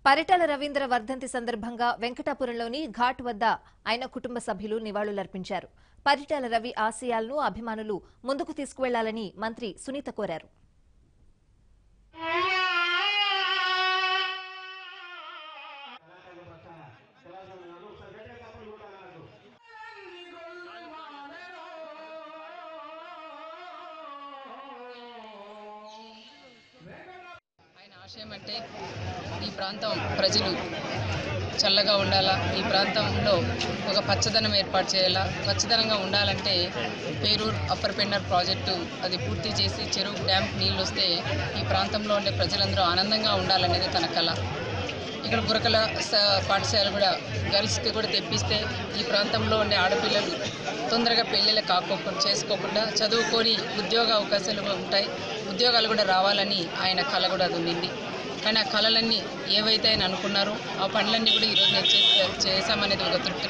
పరిటాల రవీంద్ర వర్ధంతి సందర్భంగా వెంకటాపురంలోని ఘాట్ వద్ద ఆయన కుటుంబ సభ్యులు నివాళులర్పించారు. పరిటాల రవి ఆశయాలను అభిమానులు ముందుకు తీసుకువెళ్లాలని మంత్రి సునీత కోరారు. ఆశయం అంటే ఈ ప్రాంతం ప్రజలు చల్లగా ఉండాలా, ఈ ప్రాంతంలో ఒక పచ్చదనం ఏర్పాటు చేయాలా. పచ్చదనంగా ఉండాలంటే పేరూరు అప్పర్ పెన్నర్ ప్రాజెక్టు అది పూర్తి చేసి చెరువు డ్యామ్ నీళ్ళు వస్తే ఈ ప్రాంతంలో ఉండే ప్రజలందరూ ఆనందంగా ఉండాలనేది తన కళ. ఇక్కడ గురకల పాఠశాల కూడా గర్ల్స్కి కూడా తెప్పిస్తే ఈ ప్రాంతంలో ఉండే ఆడపిల్లలు తొందరగా పెళ్ళిళ్ళు చేసుకోకుండా చదువుకొని ఉద్యోగ అవకాశాలు ఉంటాయి, ఉద్యోగాలు కూడా రావాలని ఆయన కళ కూడా అది ఉండింది. కానీ ఆ కళలన్నీ ఏవైతే ఆయన అనుకున్నారో ఆ పనులన్నీ కూడా ఈరోజు నేను చేశామనేది ఒక తృప్తి.